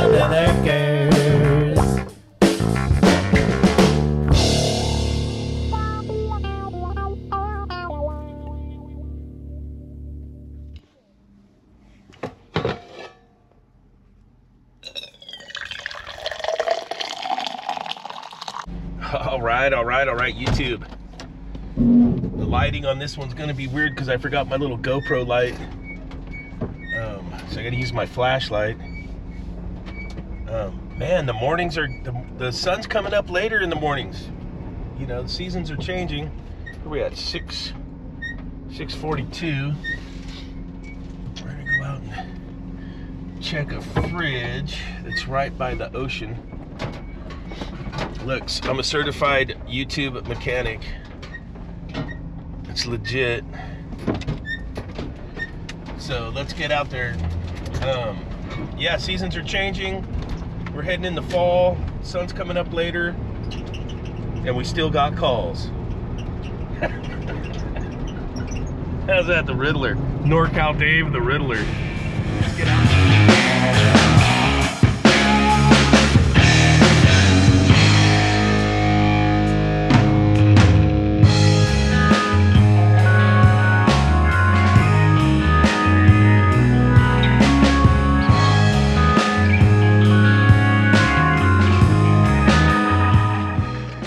under their cares. All right, YouTube. The lighting on this one's gonna be weird because I forgot my little GoPro light. So I gotta use my flashlight. Man, the mornings are, the sun's coming up later in the mornings. You know, the seasons are changing. Where are we at? 6:42. We're gonna go out and check a fridge that's right by the ocean. Look, I'm a certified YouTube mechanic. It's legit. So let's get out there. Yeah, seasons are changing. We're heading into fall. Sun's coming up later. And we still got calls. How's that, the Riddler? NorCal Dave, the Riddler. Let's get out.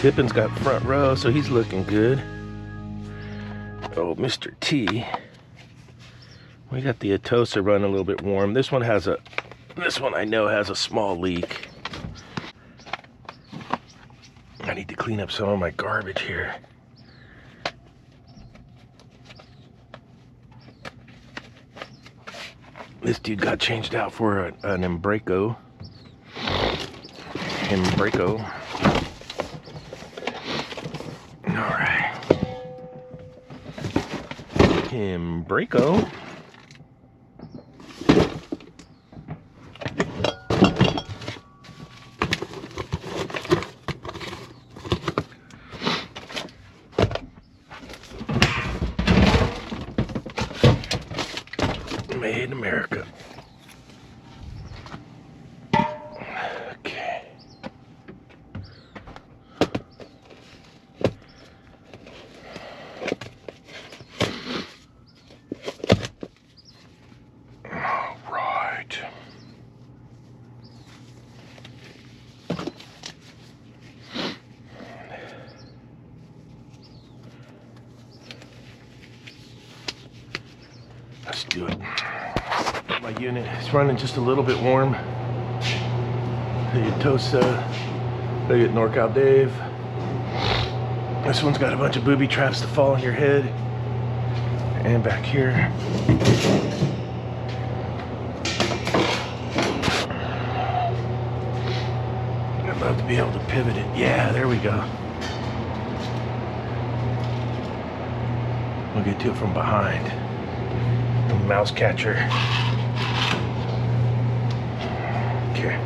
Pippin's got front row, so he's looking good. Oh, Mr. T. We got the Atosa running a little bit warm. This one I know has a small leak. I need to clean up some of my garbage here. This dude got changed out for an Embraco. Embraco. Made in America. Okay. Let's do it. My unit is running just a little bit warm. The Atosa, look at NorCal Dave. This one's got a bunch of booby traps to fall on your head. And back here. I'd love to be able to pivot it. Yeah, there we go. We'll get to it from behind. Mouse catcher. Okay.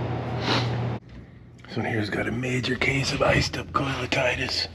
This one here's got a major case of iced up coilotitis.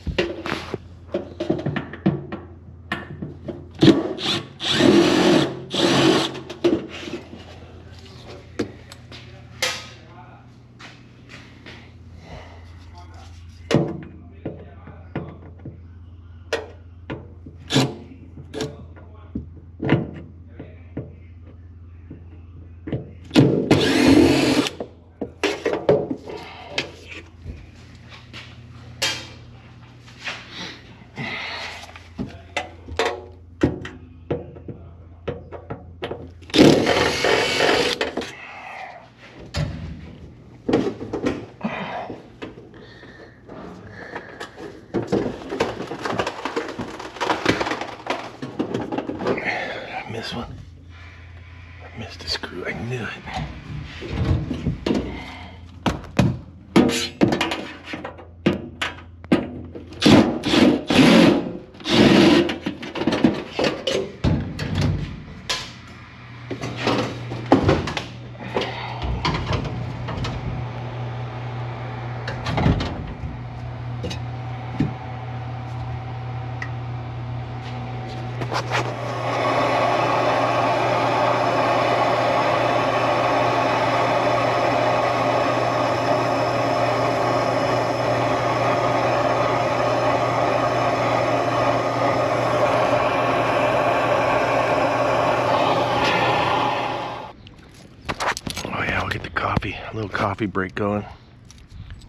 I'll get the coffee, a little coffee break going.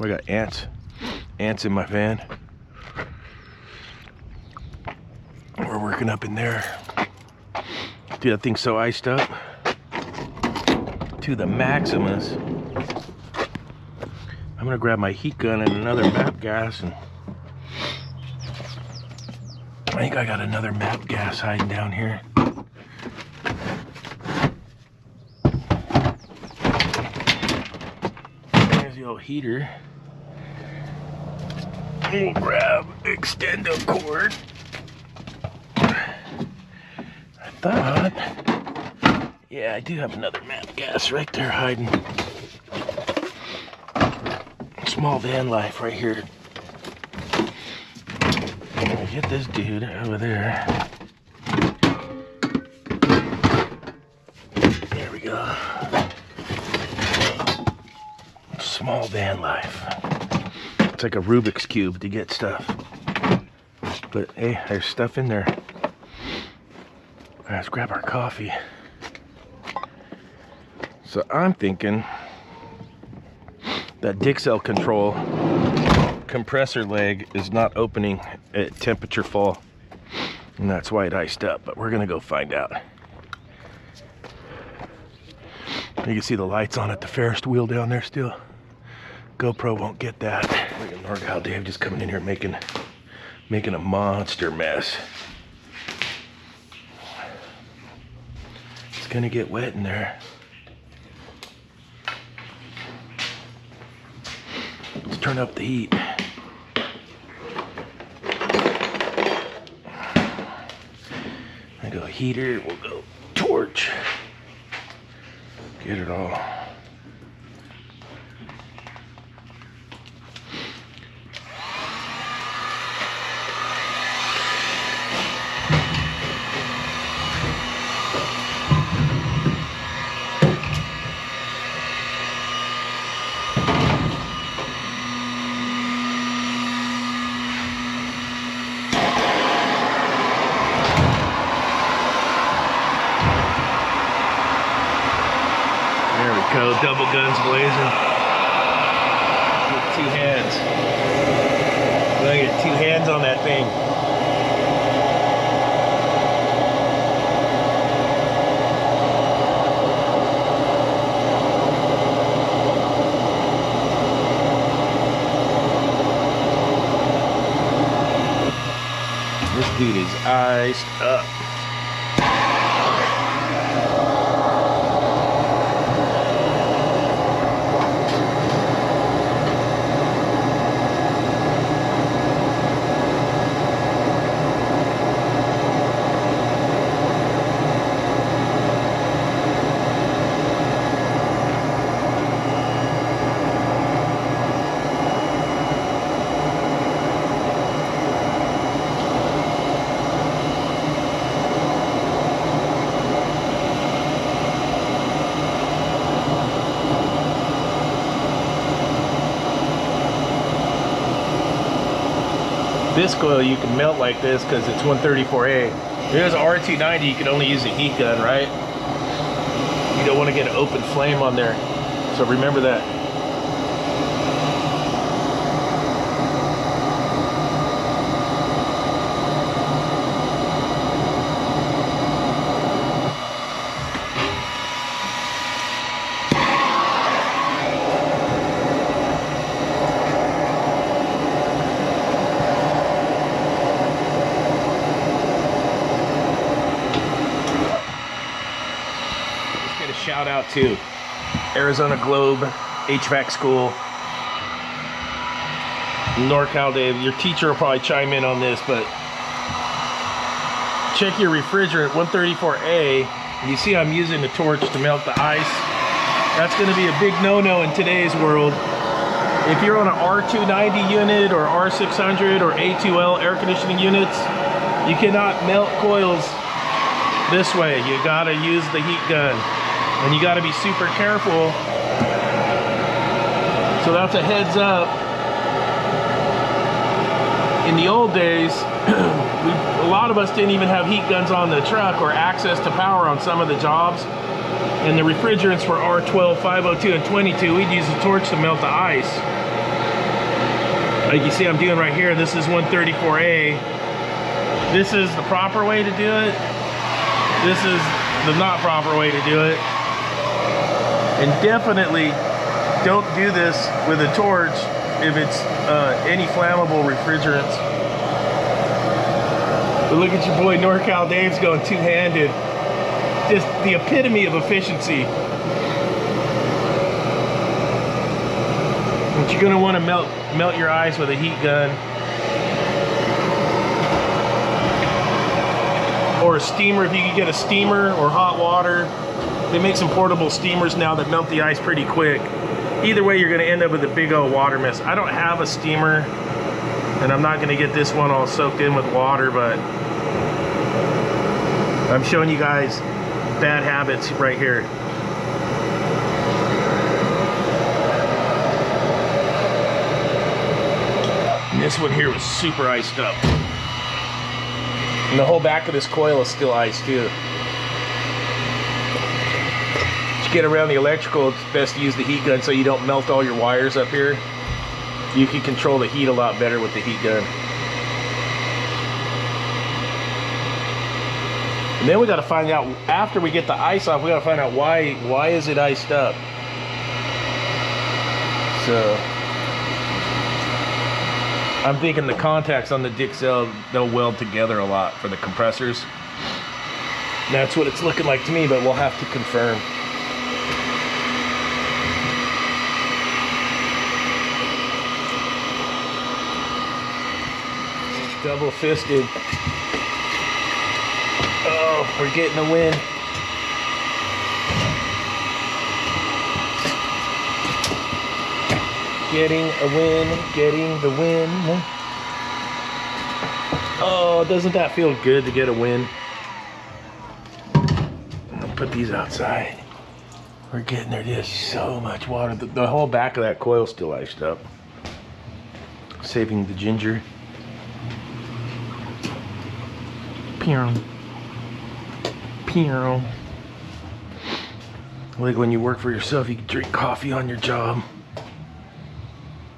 I got ants in my van. We're working up in there. Dude, that thing's so iced up to the maximus. I'm gonna grab my heat gun and another map gas, and I think I got another map gas hiding down here. There's the old heater. We'll grab extendo cord. I thought, yeah, I do have another map gas right there hiding. Small van life right here. I'm gonna get this dude over there. There we go. Small van life. It's like a Rubik's Cube to get stuff. But hey, there's stuff in there. All right, let's grab our coffee. So I'm thinking that dick cell control compressor leg is not opening at temperature fall, and that's why it iced up, but we're gonna go find out. You can see the lights on at the Ferris wheel down there still. GoPro won't get that. Look at NorCal Dave just coming in here making a monster mess. It's gonna get wet in there. Let's turn up the heat. I go heater, we'll go torch. Get it all. Go, double guns blazing. With 2 hands. Look at 2 hands on that thing. This dude is iced up. This coil you can melt like this because it's 134A. If it was an R290, you can only use a heat gun, right? You don't want to get an open flame on there. So remember that. Shout out to Arizona Globe, HVAC school, NorCal Dave. Your teacher will probably chime in on this, but check your refrigerant 134A. You see I'm using the torch to melt the ice. That's going to be a big no-no in today's world. If you're on an R290 unit or R600 or A2L air conditioning units, you cannot melt coils this way. You got to use the heat gun. And you got to be super careful. So that's a heads up. In the old days, a lot of us didn't even have heat guns on the truck or access to power on some of the jobs. And the refrigerants were R12, 502, and 22. We'd use the torch to melt the ice. Like you see I'm doing right here, this is 134A. This is the proper way to do it. This is the not proper way to do it. And definitely don't do this with a torch if it's any flammable refrigerants. But look at your boy NorCal Dave's going two-handed. Just the epitome of efficiency. But you're gonna want to melt your ice with a heat gun. Or a steamer, if you can get a steamer or hot water. They make some portable steamers now that melt the ice pretty quick. Either way, you're gonna end up with a big old water mess. I don't have a steamer, and I'm not gonna get this one all soaked in with water, but I'm showing you guys bad habits right here. And this one here was super iced up. And the whole back of this coil is still iced too. To get around the electrical, it's best to use the heat gun so you don't melt all your wires up here. You can control the heat a lot better with the heat gun. And then we got to find out, after we get the ice off, we got to find out why is it iced up. So I'm thinking the contacts on the dick cell, they'll weld together a lot for the compressors. That's what it's looking like to me, but we'll have to confirm. Double fisted. Oh, we're getting a win. Getting a win, getting the win. Oh, doesn't that feel good to get a win? I'll put these outside. We're getting there. There's so much water. The whole back of that coil's still iced up. Saving the ginger. Pew. Pew. Like when you work for yourself, you can drink coffee on your job.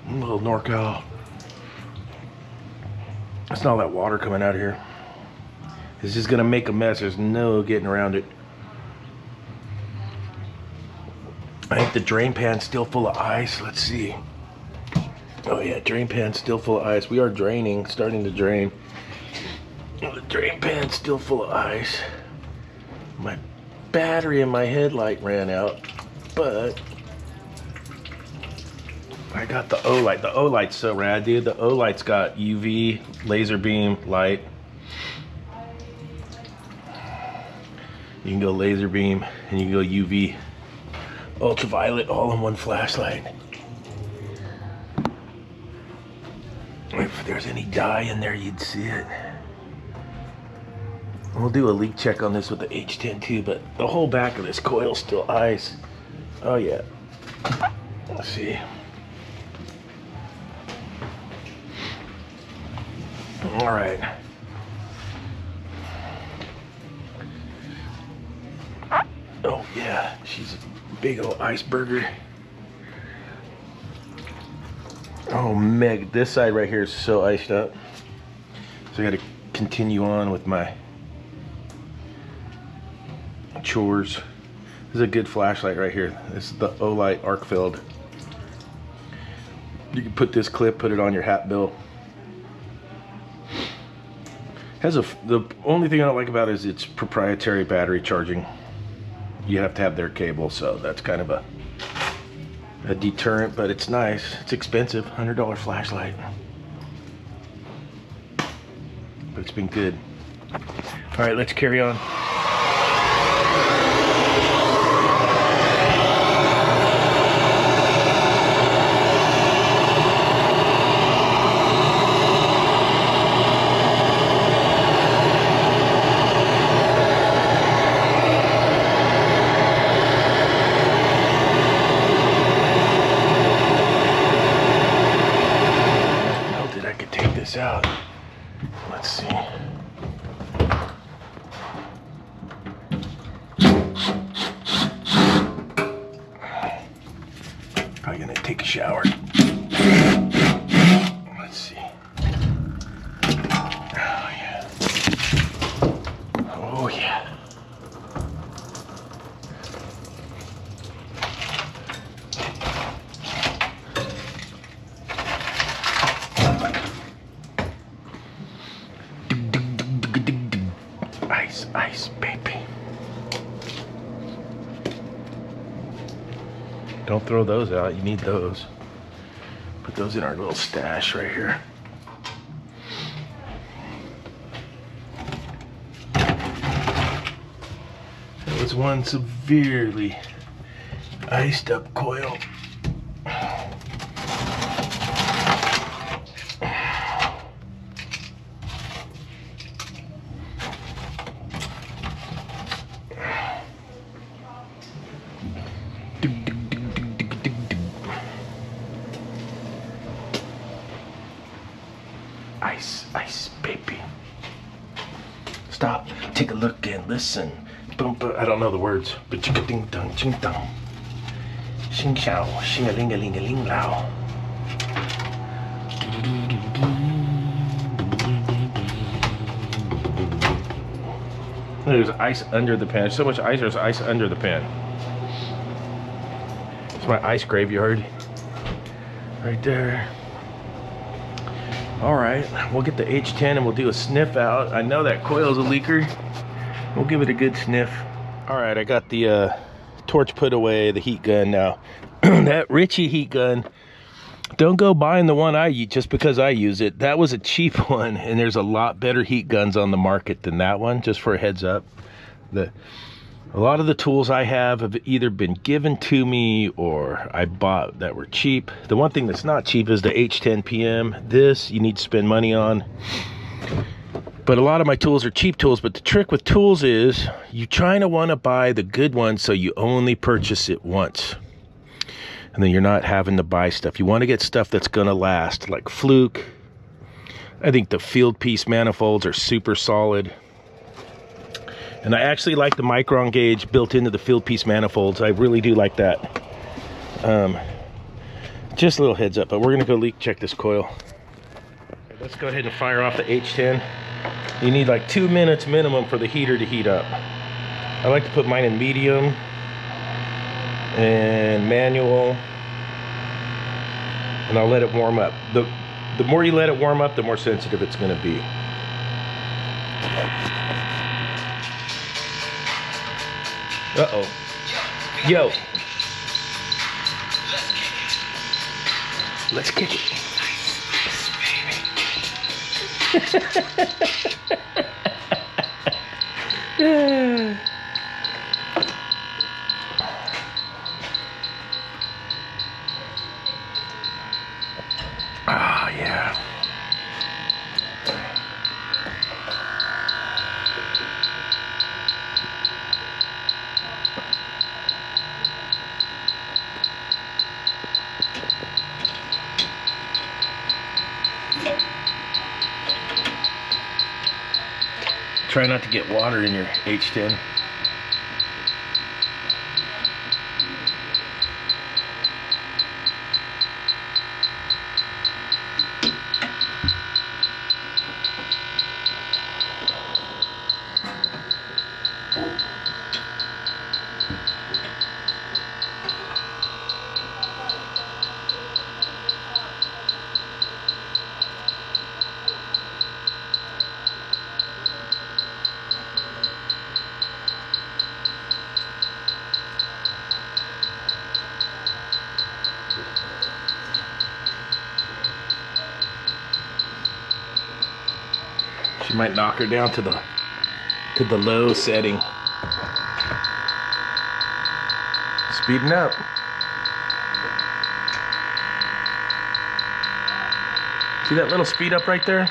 A little NorCal. That's not all that water coming out of here. It's just gonna make a mess. There's no getting around it. I think the drain pan's still full of ice. Let's see. Oh yeah, drain pan's still full of ice. We are draining, starting to drain. The drain pan's still full of ice. My battery in my headlight ran out, but I got the O-light. The O-light's so rad, dude. The O-light's got UV, laser beam, light. You can go laser beam and you can go UV, ultraviolet, all in one flashlight. If there's any dye in there, you'd see it. We'll do a leak check on this with the H10 too, but the whole back of this coil's still ice. Oh yeah. Let's see. All right. Oh yeah, she's a big old iceberger. Oh Meg, this side right here is so iced up. So I gotta continue on with my chores. This is a good flashlight right here. This is the O-light arc filled. You can put this clip, put it on your hat bill. The only thing I don't like about it is it's proprietary battery charging. You have to have their cable, so that's kind of a deterrent, but it's nice. It's expensive, $100 flashlight. But it's been good. All right, let's carry on. Out. Let's see. Probably gonna take a shower. Let's see. Oh yeah. Oh yeah. Ice, ice, baby. Don't throw those out, you need those. Put those in our little stash right here. That was one severely iced up coil. Ice, ice, baby. Stop, take a look and listen. Boom, boom. I don't know the words. But chicka ding dong, ching dong. Xing xiao, xing a ling a ling a ling lao. There's ice under the pan. There's so much ice, there's ice under the pan. It's my ice graveyard. Right there. All right, we'll get the H10 and we'll do a sniff out. I know that coil's a leaker. We'll give it a good sniff. All right, I got the torch put away, the heat gun now. That Ritchie heat gun, don't go buying the one I use just because I use it. That was a cheap one, and there's a lot better heat guns on the market than that one, just for a heads up. A lot of the tools I have either been given to me or I bought that were cheap. The one thing that's not cheap is the H10 PM. This you need to spend money on. But a lot of my tools are cheap tools, but the trick with tools is you trying to want to buy the good ones so you only purchase it once. And then you're not having to buy stuff. You want to get stuff that's going to last, like Fluke. I think the field piece manifolds are super solid. And I actually like the micron gauge built into the field piece manifolds. I really do like that. Just a little heads up, but we're gonna go leak check this coil. Let's go ahead and fire off the H10. You need like 2 minutes minimum for the heater to heat up. I like to put mine in medium and manual, and I'll let it warm up. The more you let it warm up, the more sensitive it's gonna be. Uh-oh. Yo. Let's kick it. Ah, yeah. Try not to get water in your H10. She might knock her down to the low setting. Speeding up. See that little speed up right there?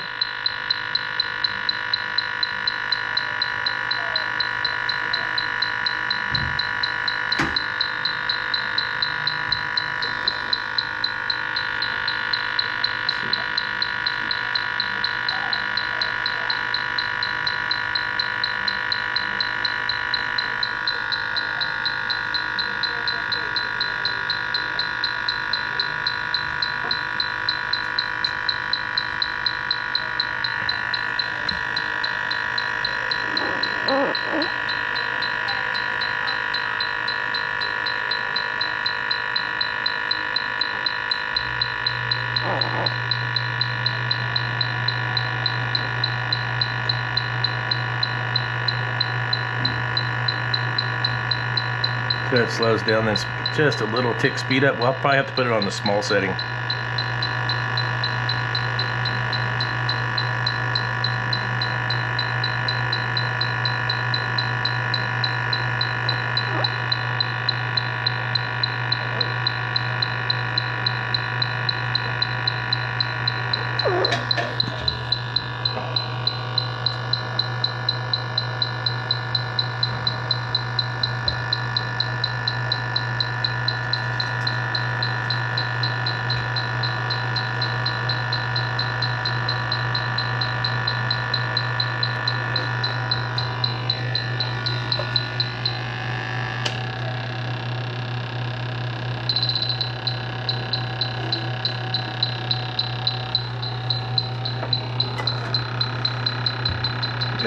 So it slows down, then it's just a little tick speed up. Well, I'll probably have to put it on the small setting.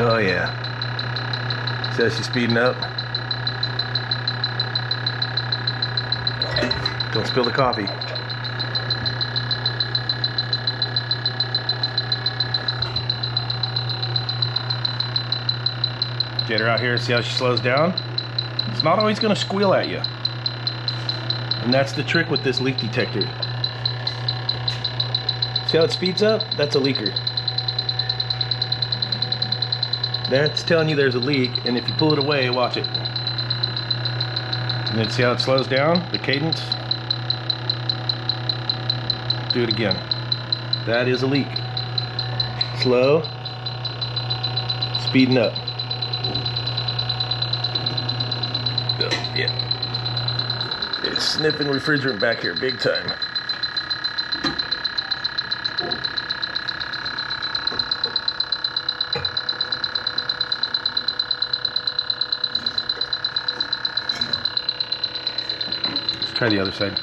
Oh yeah. See how she's speeding up? Don't spill the coffee. Get her out here, see how she slows down? It's not always gonna squeal at you. And that's the trick with this leak detector. See how it speeds up? That's a leaker. That's telling you there's a leak, and if you pull it away, watch it. And then see how it slows down, the cadence? Do it again. That is a leak. Slow, speeding up. Oh, yeah. It's sniffing refrigerant back here big time. Try the other side.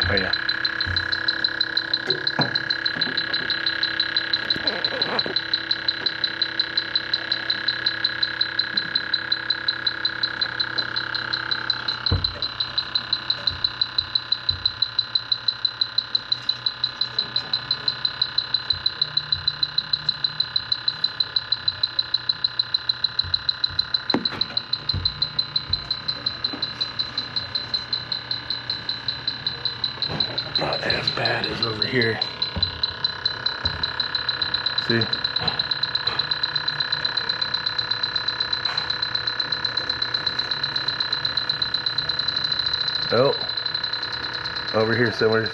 Oh yeah. Not as bad as over here. See? Oh, over here somewhere.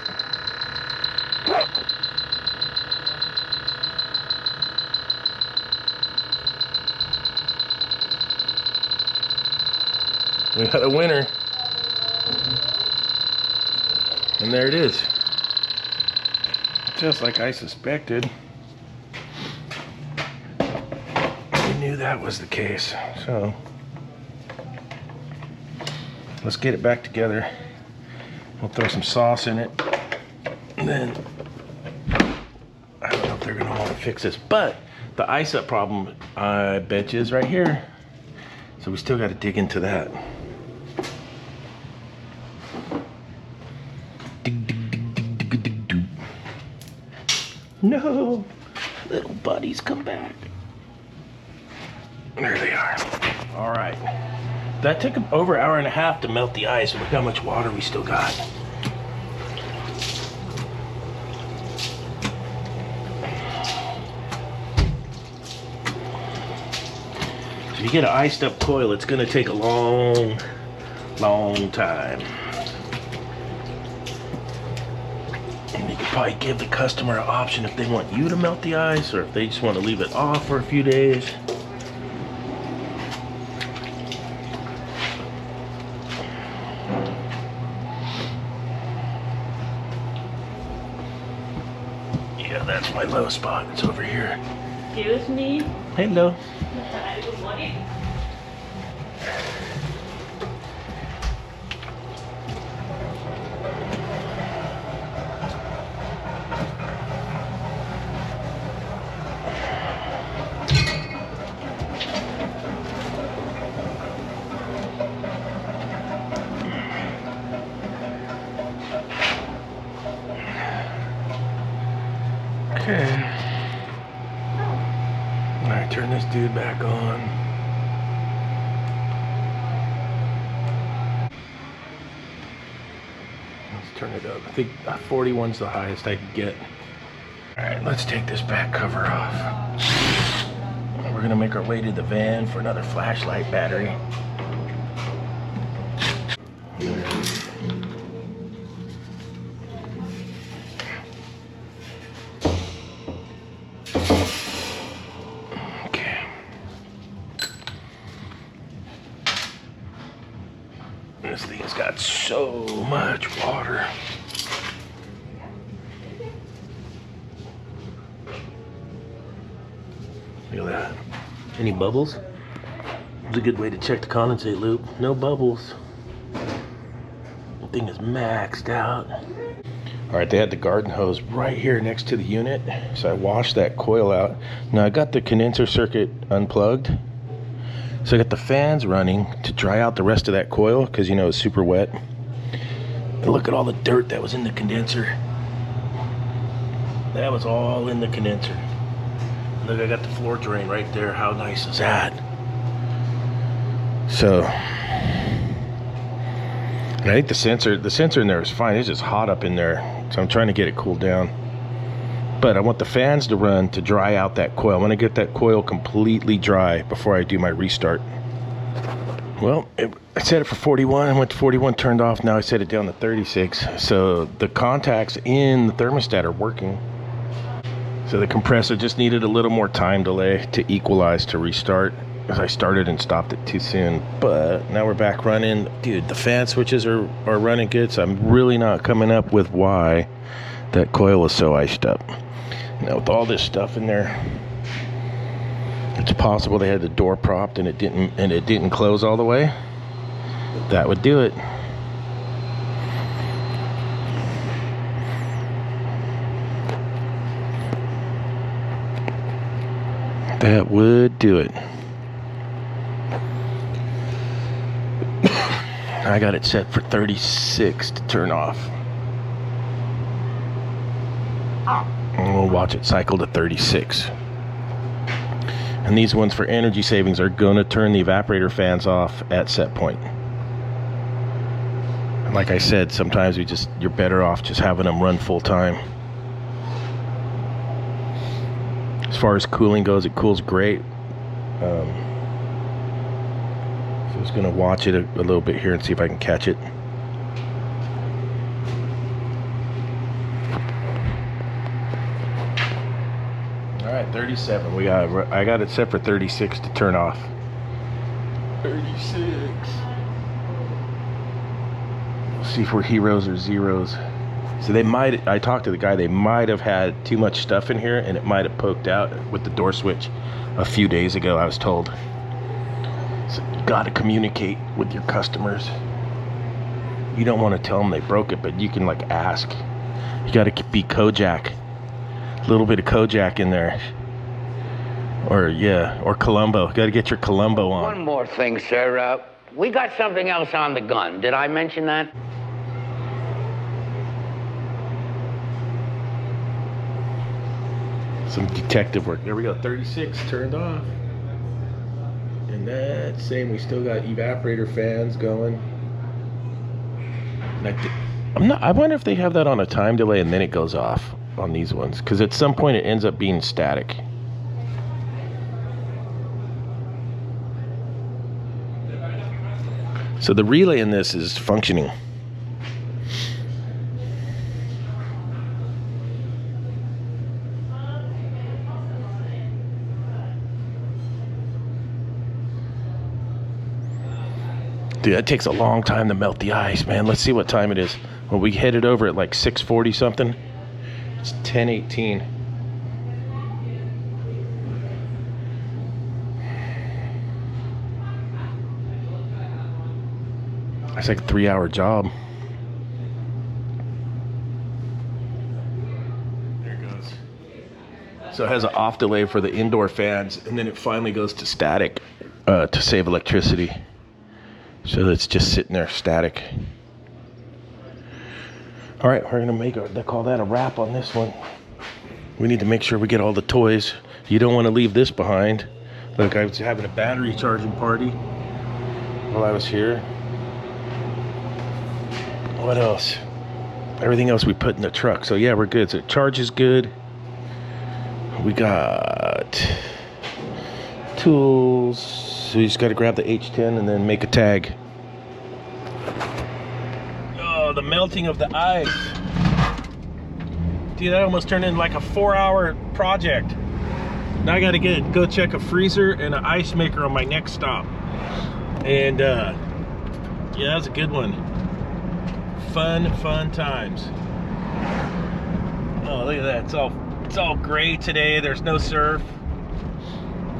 We got a winner. And there it is. Just like I suspected. We knew that was the case. So let's get it back together. We'll throw some sauce in it. And then I don't know if they're gonna want to fix this, but the ice up problem, I bet you, is right here. So we still got to dig into that. No, little buddies, come back. There they are. All right. That took over an hour and a half to melt the ice. Look how much water we still got. So if you get an iced up coil, it's gonna take a long time. Probably give the customer an option if they want you to melt the ice or if they just want to leave it off for a few days. Yeah, that's my low spot. It's over here. Excuse me. Hello. Good morning. Okay. turn this dude back on. Let's turn it up. I think 41's the highest I could get. All right, let's take this back cover off. We're gonna make our way to the van for another flashlight battery. This thing's got so much water. Look at that. Any bubbles? It's a good way to check the condensate loop. No bubbles. The thing is maxed out. All right, they had the garden hose right here next to the unit. So I washed that coil out. Now I got the condenser circuit unplugged. So I got the fans running to dry out the rest of that coil because, you know, it's super wet. And look at all the dirt that was in the condenser. That was all in the condenser. Look, I got the floor drain right there. How nice is that? So, and I think the sensor in there is fine. It's just hot up in there. So I'm trying to get it cooled down. But I want the fans to run to dry out that coil. I want to get that coil completely dry before I do my restart. Well, I set it for 41. I went to 41, turned off. Now I set it down to 36. So the contacts in the thermostat are working. So the compressor just needed a little more time delay to equalize to restart, because I started and stopped it too soon. But now we're back running. Dude, the fan switches are running good. So I'm really not coming up with why that coil is so iced up. Now with all this stuff in there, it's possible they had the door propped and it didn't close all the way. That would do it. That would do it. I got it set for 36 to turn off. And we'll watch it cycle to 36. And these ones for energy savings are going to turn the evaporator fans off at set point. And like I said, sometimes you're better off just having them run full time. As far as cooling goes, it cools great. So I'm just going to watch it a little bit here and see if I can catch it. All right, 37. I got it set for 36 to turn off. 36. We'll see if we're heroes or zeros. So I talked to the guy, they might have had too much stuff in here and it might have poked out with the door switch a few days ago, I was told. So you gotta communicate with your customers. You don't want to tell them they broke it, but you can like ask. You gotta be Kojak. A little bit of Kojak in there. Or Columbo. Gotta get your Columbo on. One more thing, sir. We got something else on the gun. Did I mention that? Some detective work. There we go. 36 turned off. And that's same. We still got evaporator fans going. I wonder if they have that on a time delay and then it goes off on these ones, because at some point it ends up being static. So the relay in this is functioning. Dude, that takes a long time to melt the ice, man. Let's see what time it is. Well, we headed over at like 6:40 something. It's 10:18. That's like a 3-hour job. There it goes. So it has an off delay for the indoor fans, and then it finally goes to static to save electricity. So it's just sitting there static. All right, we're gonna call that a wrap on this one. We need to make sure we get all the toys. You don't want to leave this behind. Look, I was having a battery charging party while I was here. What else? Everything else we put in the truck. So yeah, we're good. So charge is good. We got tools. So you just got to grab the H10 and then make a tag. Oh, the melting of the ice. Dude, that almost turned into like a 4-hour project. Now I got to go check a freezer and an ice maker on my next stop. And yeah, that was a good one. Fun times. Oh, look at that. It's all gray today. There's no surf.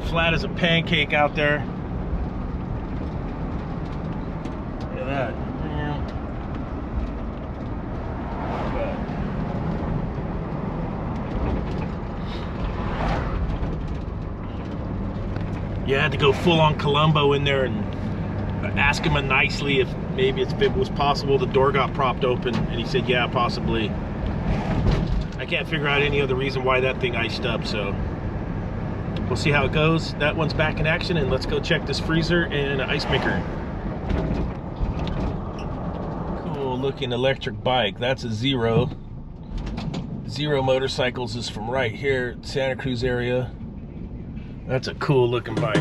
Flat as a pancake out there. Look at that. Yeah, I had to go full on Columbo in there and ask him nicely if it was possible the door got propped open, and he said yeah, possibly. I can't figure out any other reason why that thing iced up, so we'll see how it goes. That one's back in action, and let's go check this freezer and an ice maker. Cool looking electric bike. That's a Zero Motorcycles is from right here, Santa Cruz area. That's a cool looking bike.